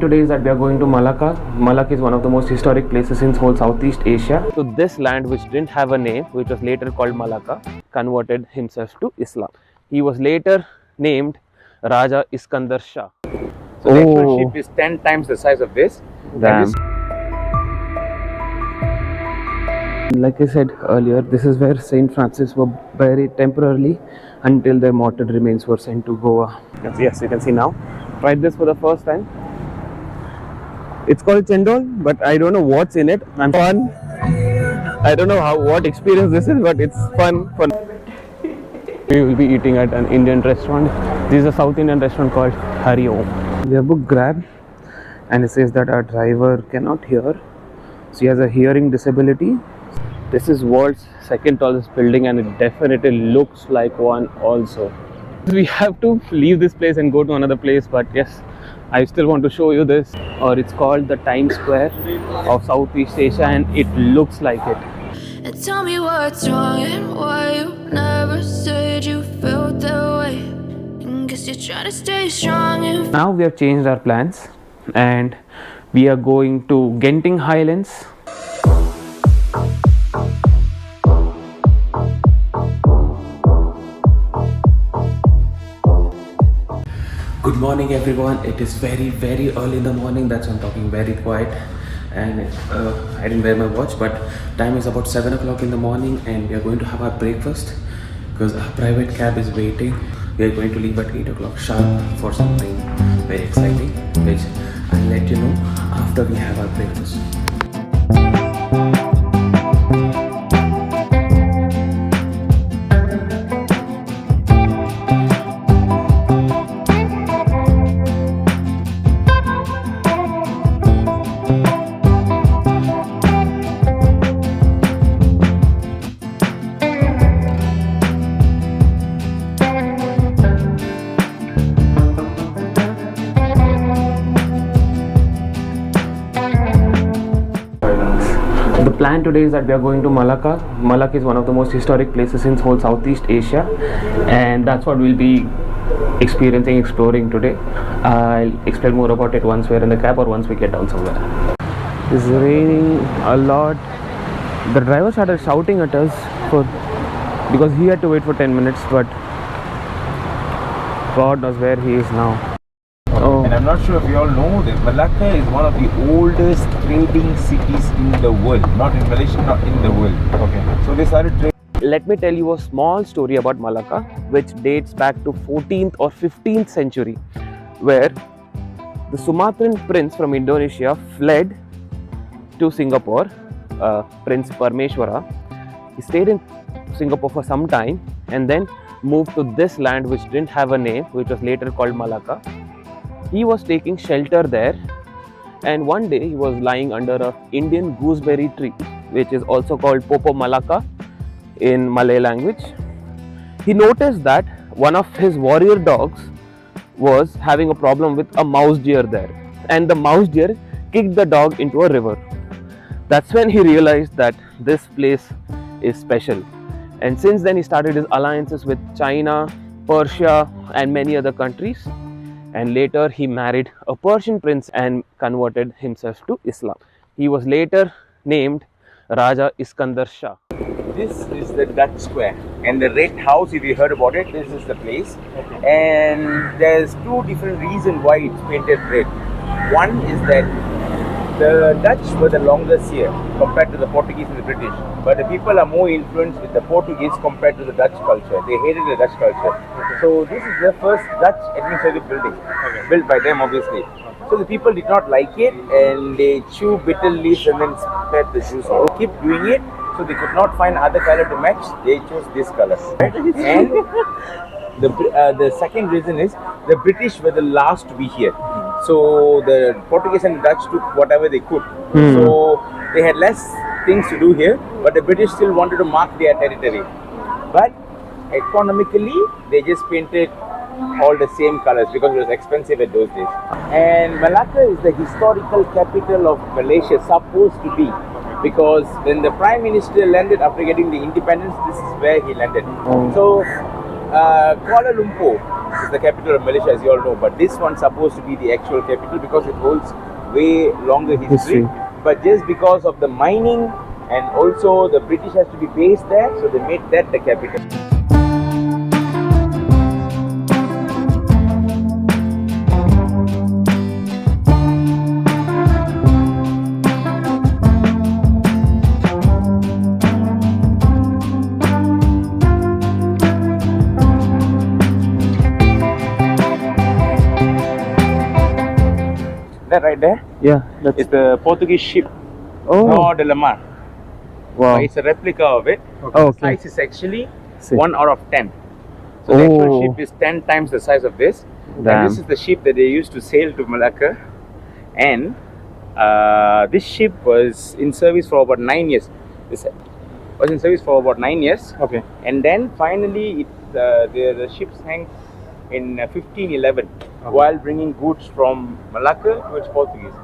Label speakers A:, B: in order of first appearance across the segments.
A: Today is that we are going to Malacca. Malacca is one of the most historic places in whole Southeast Asia. So this land, which didn't have a name, which was later called Malacca, converted himself to Islam. He was later named Raja Iskandar Shah.
B: So the actual ship is 10 times the size of this.
A: Damn. Like I said earlier, this is where Saint Francis were buried temporarily until their mortal remains were sent to Goa. Yes, you can see now. Tried this for the first time. It's called chendol, but I don't know what's in it. And fun. I don't know what experience this is, but it's fun. We will be eating at an Indian restaurant. This is a South Indian restaurant called Hari Om. We have booked Grab, and it says that our driver cannot hear. So he has a hearing disability. This is world's second tallest building, and it definitely looks like one also. We have to leave this place and go to another place, but yes, I still want to show you this. Or it's called the Times Square of Southeast Asia, and it looks like it.
C: And tell me what's wrong and why you never said you felt that way. And guess you're trying to stay strong and
A: Now we have changed our plans, and we are going to Genting Highlands. Good morning everyone. It is very early in the morning. That's why I'm talking very quiet, and I didn't wear my watch, but time is about 7 o'clock in the morning, and we are going to have our breakfast because our private cab is waiting. We are going to leave at 8 o'clock sharp for something very exciting, which I'll let you know after we have our breakfast. The plan today is that we are going to Malacca. Malacca is one of the most historic places in whole Southeast Asia, and that's what we'll be exploring today. I'll explain more about it once we're in the cab or once we get down somewhere. It's raining a lot. The driver started shouting at us because he had to wait for 10 minutes, but God knows where he is now. Oh.
B: And I'm not sure if you all know that Malacca is one of the oldest trading cities in the world. Not in Malaysia, not in the world. Okay. So they started trading.
A: Let me tell you a small story about Malacca, which dates back to 14th or 15th century, where the Sumatran prince from Indonesia fled to Singapore, Prince Parmeshwara. He stayed in Singapore for some time and then moved to this land which didn't have a name, which was later called Malacca. He was taking shelter there, and one day he was lying under an Indian gooseberry tree, which is also called Popo Malacca in Malay language. He noticed that one of his warrior dogs was having a problem with a mouse deer there, and the mouse deer kicked the dog into a river. That's when he realized that this place is special, and since then he started his alliances with China, Persia and many other countries. And later he married a Persian prince and converted himself to Islam. He was later named Raja Iskandar Shah.
B: This is the Dutch Square, and the red house, if you heard about it, this is the place. And there's two different reasons why it's painted red. One is that the Dutch were the longest here compared to the Portuguese and the British, but the people are more influenced with the Portuguese compared to the Dutch culture. They hated the Dutch culture. So this is the first Dutch administrative building, built by them obviously. So the people did not like it, and they chew bitter leaves and then spread the juice out. They keep doing it, so they could not find other color to match. They chose this color. Right? And the second reason is the British were the last to be here. So the Portuguese and the Dutch took whatever they could. So they had less things to do here, but the British still wanted to mark their territory. But economically, they just painted all the same colors because it was expensive at those days. And Malacca is the historical capital of Malaysia, supposed to be, because when the Prime Minister landed after getting the independence, this is where he landed. So Kuala Lumpur is the capital of Malaysia, as you all know. But this one's supposed to be the actual capital because it holds way longer history. But just because of the mining and also the British has to be based there, so they made that the capital. That right there?
A: Yeah, that's
B: It's the Portuguese ship,
A: oh
B: Nor de la Mar.
A: wow.
B: It's a replica of it.
A: Oh,
B: The
A: okay.
B: size is actually
A: See.
B: 1 out of 10. So the actual
A: Oh.
B: ship is 10 times the size of this.
A: Damn.
B: And this is the ship that they used to sail to Malacca. And this ship was in service for about 9 years. This was in service for about 9 years.
A: Okay.
B: And then finally the ship sank in 1511 while bringing goods from Malacca to its Portuguese.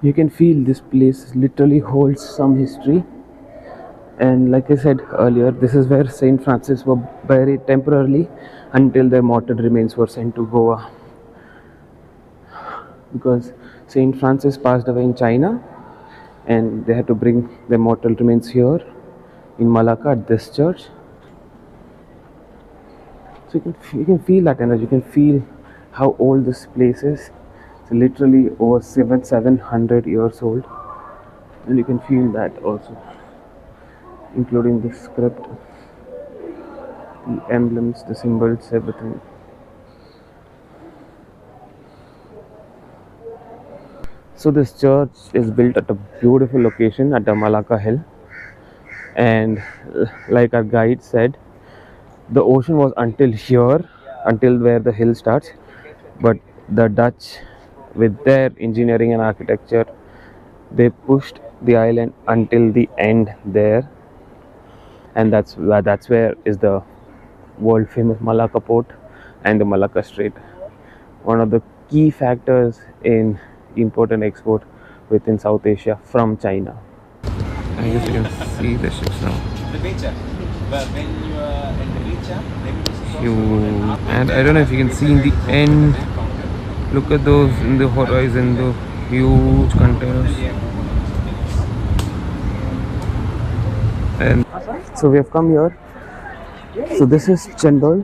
A: You can feel this place literally holds some history, and like I said earlier, this is where Saint Francis were buried temporarily until their mortal remains were sent to Goa, because Saint Francis passed away in China and they had to bring their mortal remains here in Malacca at this church. So you can feel that energy, you can feel how old this place is. It's literally over 700 years old, and you can feel that also, including the script, the emblems, the symbols, everything. So this church is built at a beautiful location at the Malacca Hill, and like our guide said, the ocean was until here, until where the hill starts, but the Dutch, with their engineering and architecture, they pushed the island until the end there, and that's where is the world famous Malacca port and the Malacca Strait, one of the key factors in import and export within South Asia from China. I guess you can see the ships now.
B: The beach, but when you are in the beach,
A: And I don't know if you can see in the end, look at those in the horizon, the huge containers. And so we have come here. So this is chendol,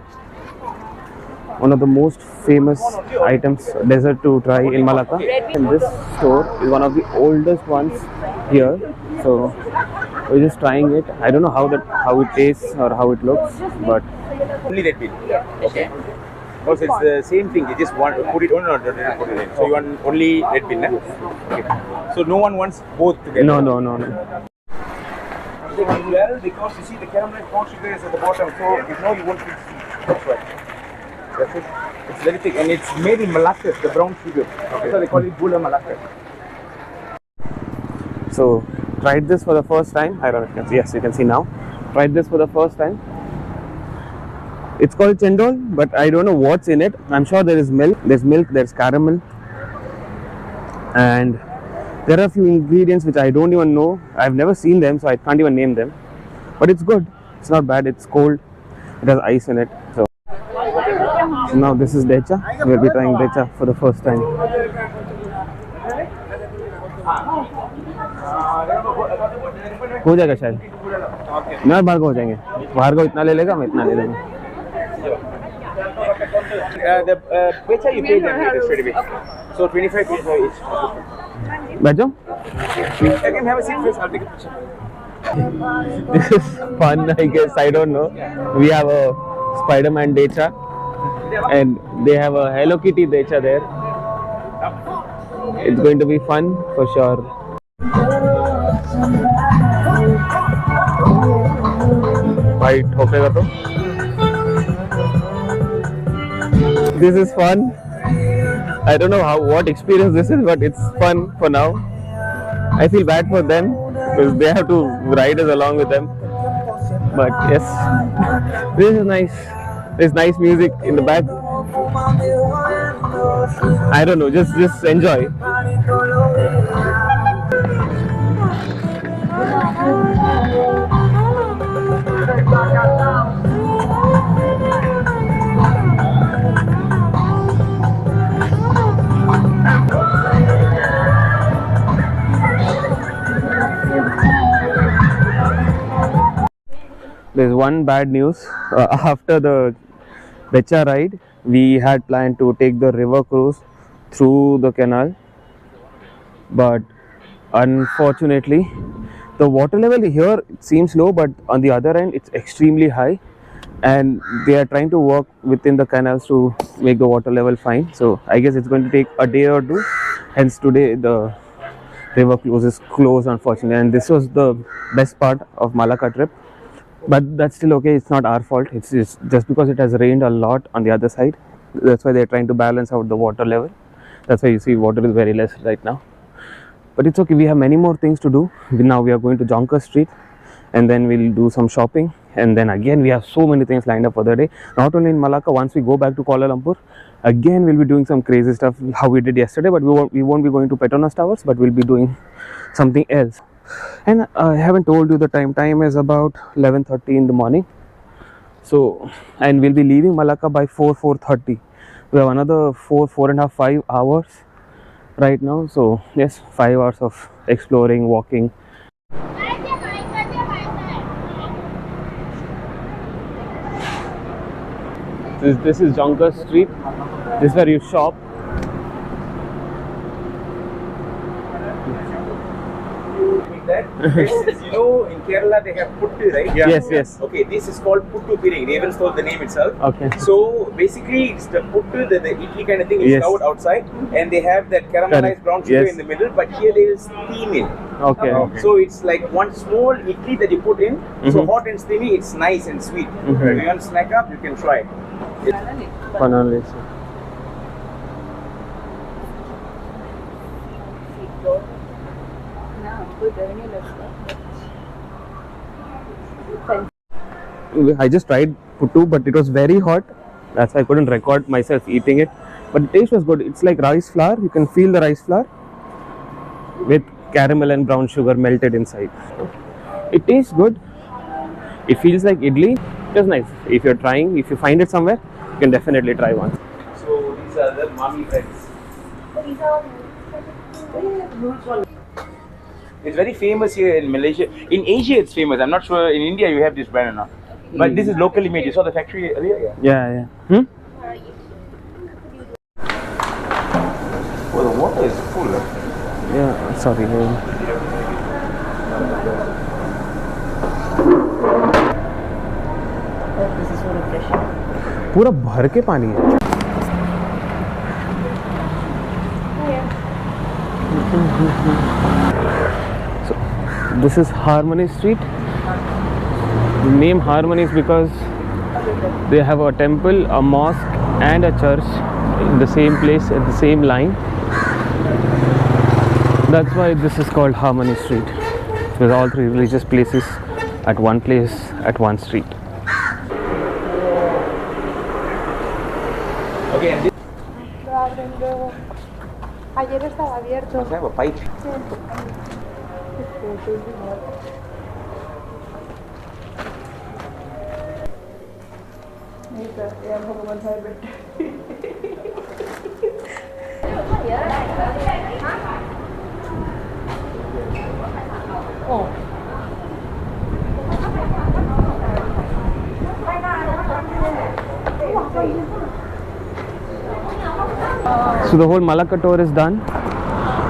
A: one of the most famous items, dessert to try in Malacca. And this store is one of the oldest ones here. So we're just trying it. I don't know how it tastes or how it looks, but
B: only red bean. Okay. Because it's the same thing. They just want to put it on or put it in. So you want only red bean, okay. So no one wants both together.
A: no.
B: Well, because you see the caramel corn sugar is at the bottom, so you know you won't feel sweet. That's why. That's it. It's very thick and it's made in Malacca, the brown sugar. Okay. So they call it Gula Malacca.
A: So tried this for the first time. I don't know if you can see. Yes, you can see now. Tried this for the first time. It's called chendol, but I don't know what's in it. I'm sure there is milk. There's caramel, and there are a few ingredients which I don't even know. I've never seen them, so I can't even name them. But it's good. It's not bad. It's cold. It has ice in it. So now this is decha. We'll be trying decha for the first time. हो जाएगा शायद. ना भार्गव हो जाएंगे. भार्गव इतना ले लेगा, मैं इतना ले लूँगा.
B: The becha you pay them straight away. So 25 pesos each.
A: बैठ जाओ.
B: I can have a seat first. I'll take a picture.
A: This is fun, I guess. I don't know. We have a Spider-Man decha, and they have a Hello Kitty decha there. It's going to be fun for sure. bite ठोकेगा तो. This is fun. I don't know what experience this is, but it's fun for now. I feel bad for them because they have to ride us along with them. But yes, this is nice. There's nice music in the back. I don't know, just enjoy. There's one bad news. After the Becha ride, we had planned to take the river cruise through the canal, but unfortunately, the water level here seems low, but on the other end, it's extremely high, and they are trying to work within the canals to make the water level fine. So I guess it's going to take a day or two. Hence, today the river cruise is closed, unfortunately, and this was the best part of Malacca trip. But that's still okay. It's not our fault. It's just because it has rained a lot on the other side. That's why they're trying to balance out the water level. That's why you see water is very less right now. But it's okay. We have many more things to do. Now we are going to Jonker Street, and then we'll do some shopping. And then again, we have so many things lined up for the day. Not only in Malacca. Once we go back to Kuala Lumpur, again we'll be doing some crazy stuff how we did yesterday. But we won't be going to Petronas Towers. But we'll be doing something else. And I haven't told you the time. Time is about 11:30 in the morning. So, and we'll be leaving Malacca by 4:30. We have another 4.5, 5 hours right now. So yes, 5 hours of exploring, walking. This is Jonker Street. This is where you shop.
B: This is, you know, in Kerala they have puttu, right?
A: Yeah. Yes.
B: Okay, this is called puttu piring. They even stole the name itself.
A: Okay.
B: So basically, it's the puttu, the idli kind of thing is
A: Yes.
B: covered outside, and they have that caramelized brown sugar
A: Yes.
B: in the middle. But here they will steam it.
A: Okay.
B: So it's like one small idli that you put in. So hot and steamy, it's nice and sweet. If you want to snack up, you can try it.
A: Banana. I just tried puttu, but it was very hot. That's why I couldn't record myself eating it. But the taste was good. It's like rice flour. You can feel the rice flour with caramel and brown sugar melted inside. It tastes good. It feels like idli. It was nice. If you're trying, if you find it somewhere, you can definitely try one.
B: So these are the mommy friends. It's very famous here in Malaysia. In Asia, it's famous. I'm not sure in India you have this brand or not. But this is locally made. You saw the factory earlier?
A: Yeah.
B: Well, the water is full.
A: Yeah, sorry.
D: This is so refreshing.
A: पूरा भर के पानी है. So this is Harmony Street. The name Harmony is because they have a temple, a mosque and a church in the same place at the same line. That's why this is called Harmony Street, with all three religious places at one place at one street.
B: Okay, and this
D: Lo abren luego. Ayer estaba abierto.
B: must have a pipe.
A: So the whole Malacca tour is done.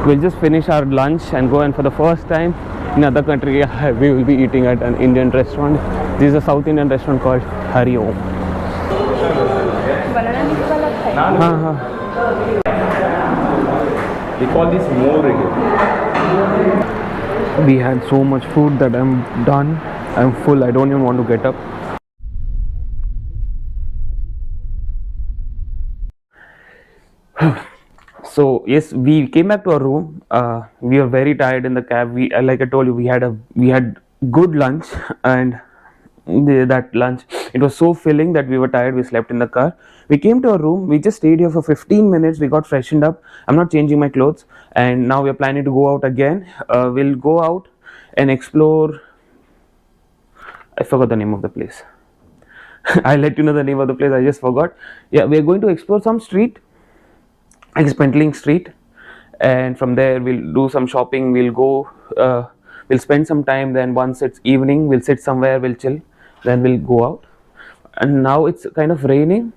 A: We'll just finish our lunch and go, and for the first time in other country we will be eating at an Indian restaurant. This is a South Indian restaurant called Hari Om.
B: They call this more again.
A: We had so much food that I'm done. I'm full. I don't even want to get up. So yes, we came back to our room. We were very tired in the cab. We, like I told you, we had good lunch, and that lunch, it was so filling that we were tired. We slept in the car. We came to our room. We just stayed here for 15 minutes. We got freshened up. I'm not changing my clothes, and now we're planning to go out again. We'll go out and explore. I forgot the name of the place. I'll let you know the name of the place. I just forgot. Yeah, we're going to explore some street, like Spentling Street, and from there we'll do some shopping. We'll spend some time. Then once it's evening, we'll sit somewhere. We'll chill. Then we'll go out. And now it's kind of raining,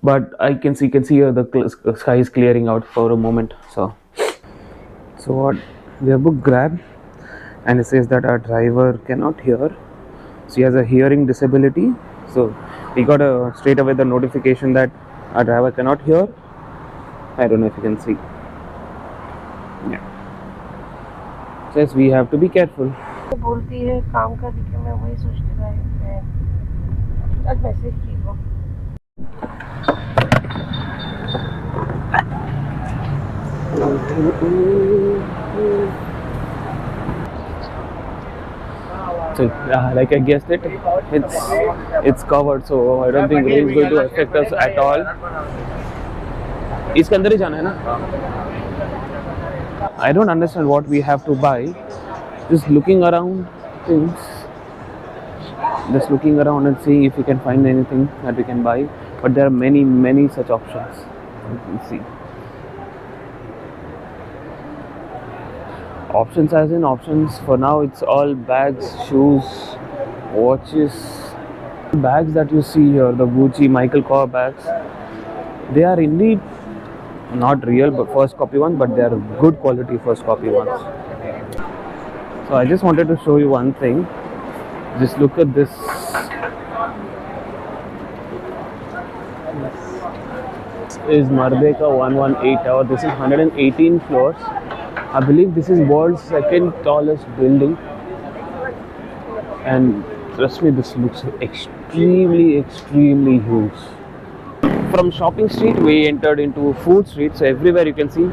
A: but I can see the sky is clearing out for a moment. So what, we have booked Grab, and it says that our driver cannot hear. She has a hearing disability, so we got a straight away the notification that our driver cannot hear. I don't know if you can see. Yeah, says we have to be careful.
D: बोलती है काम का दिखे, मैं वही सोचती रही आज मैसेज की वो
A: So like I guessed it, it's covered, so I don't think rain is going to affect us at all. इसके अंदर ही जाना है ना? I don't understand what we have to buy. Just looking around things, just looking around and seeing if we can find anything that we can buy. But there are many such options. You can see. Options as in options. For now, it's all bags, shoes, watches. Bags that you see here, the Gucci, Michael Kors bags, they are indeed not real but first copy ones, but they are good quality first copy ones. So I just wanted to show you one thing. Just look at this. This is Marbeka 118 tower. This is 118 floors. I believe this is world's second tallest building, and trust me, this looks extremely huge. From shopping street we entered into food street, so everywhere you can see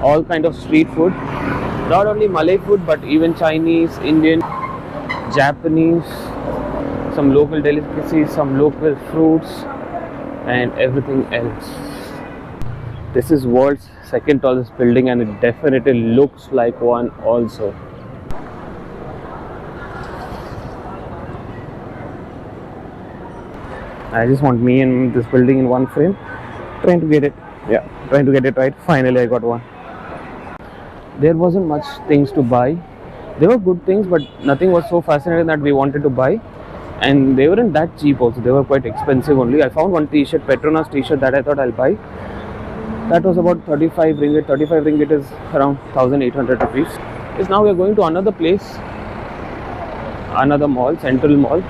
A: all kind of street food, not only Malay food but even Chinese, Indian, Japanese, some local delicacies, some local fruits and everything else. This is world's second tallest building, and it definitely looks like one also. I just want me and this building in one frame. Trying to get it. Yeah, trying to get it right. Finally I got one. There wasn't much things to buy. There were good things, but nothing was so fascinating that we wanted to buy. And they weren't that cheap also. They were quite expensive only. I found one t-shirt, Petronas t-shirt, that I thought I'll buy. That was about 35 ringgit. 35 ringgit is around 1800 rupees. Is now we are going to another place, another mall, Central Mall,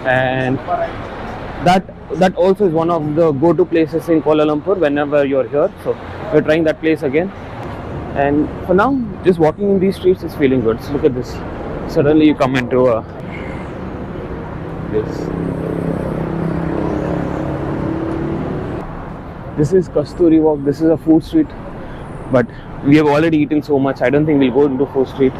A: and that also is one of the go-to places in Kuala Lumpur whenever you're here. So we're trying that place again. And for now, just walking in these streets is feeling good. So look at this. Suddenly you come into this. This is Kasturi Walk. This is a food street, but we have already eaten so much. I don't think we'll go into food street.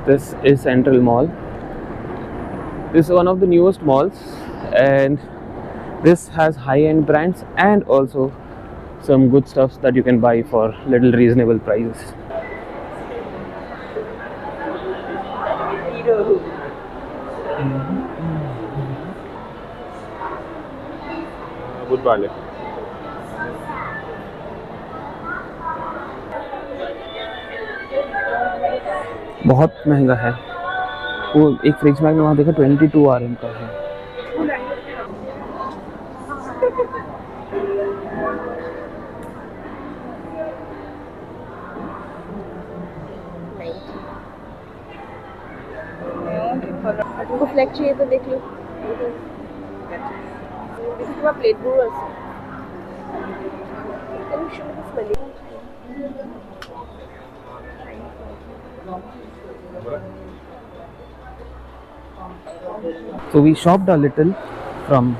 A: This is Central Mall. This is one of the newest malls, and this has high-end brands and also some good stuff that you can buy for little reasonable prices. Good barley. बहुत महंगा है वो। एक fridge bag में वहाँ देखा 22 RM का है।
D: तुमको फ्लैग चाहिए तो देख लो। इसके बाद plate board
A: So we shopped a little from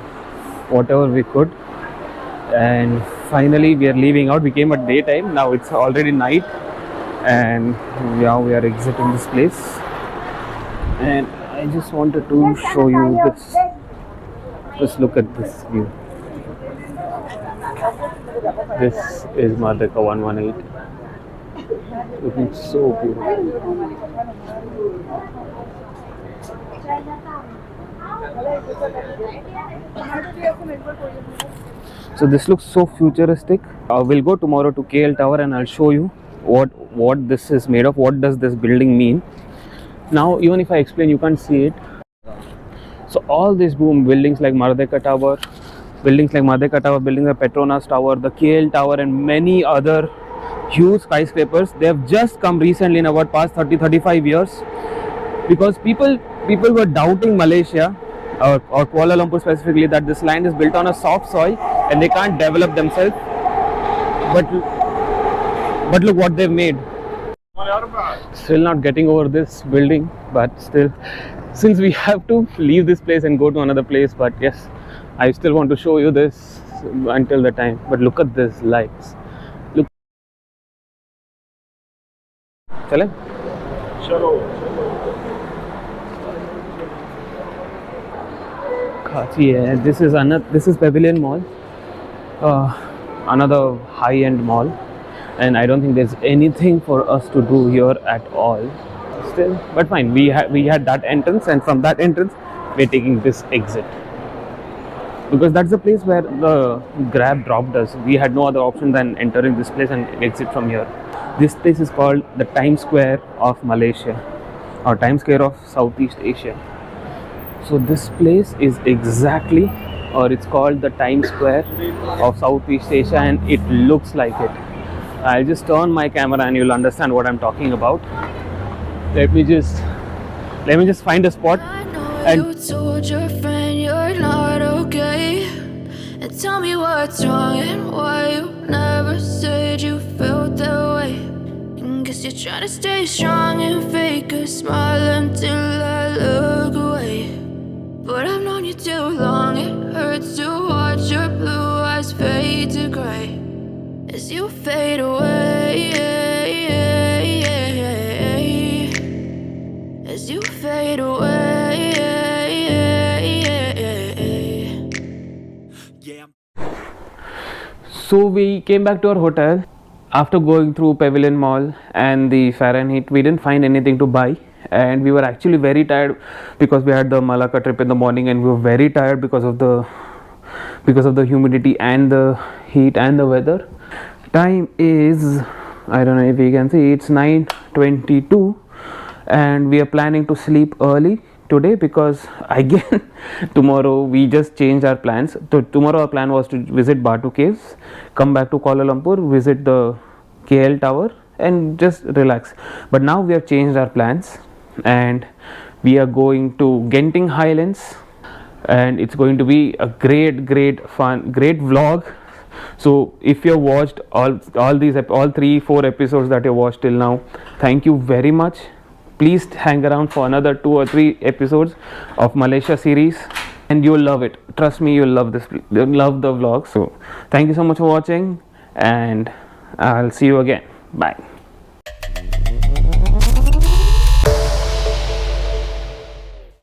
A: whatever we could, and finally we are leaving out. We came at daytime, now it's already night, and now we are exiting this place. And I just wanted to show you this. Just look at this view. This is Malacca 118. Looking so beautiful. So this looks so futuristic. We'll go tomorrow to KL Tower and I'll show you what this is made of. What does this building mean? Now, even if I explain, you can't see it. So all these buildings like Malacca Tower, buildings like Petronas Tower, the KL Tower, and many other huge skyscrapers, they have just come recently in about past 30-35 years, because people were doubting Malaysia or Kuala Lumpur specifically, that this land is built on a soft soil and they can't develop themselves. But look what they've made. Still not getting over this building, but still, since we have to leave this place and go to another place, but yes, I still want to show you this until the time. But look at these lights. Look. Chale? This is Pavilion Mall, another high-end mall, and I don't think there's anything for us to do here at all. Still, but fine. We had that entrance, and from that entrance, we're taking this exit, because that's the place where the Grab dropped us. We had no other option than entering this place and exit from here. This place is called the Times Square of Malaysia, or Times Square of Southeast Asia. So this place is exactly, or it's called the Times Square of Southeast Asia, and it looks like it. I'll just turn my camera and you'll understand what I'm talking about. Let me just find a spot.
C: I know
A: And
C: you told your friend you're not okay, and tell me what's wrong and why you never said you felt that way. And guess you're trying to stay strong and fake a smile until I look away. But I've known you too long, it hurts to watch your blue eyes fade to grey as you fade away, as you fade away.
A: so we came back to our hotel after going through Pavilion Mall and the Fahrenheit. We didn't find anything to buy, and we were actually very tired because we had the Malacca trip in the morning, and we were very tired because of the humidity and the heat and the weather. Time is, I don't know if you can see, it's 9:22, and we are planning to sleep early today because again tomorrow we just changed our plans. So tomorrow our plan was to visit Batu Caves, come back to Kuala Lumpur, visit the KL Tower, and just relax. But now we have changed our plans, and we are going to Genting Highlands, and it's going to be a great fun, great vlog. So if you watched all 3-4 episodes that you watched till now, thank you very much. Please hang around for another 2 or 3 episodes of Malaysia series, and you'll love it. Trust me, you'll love love the vlog. So thank you so much for watching, and I'll see you again. Bye.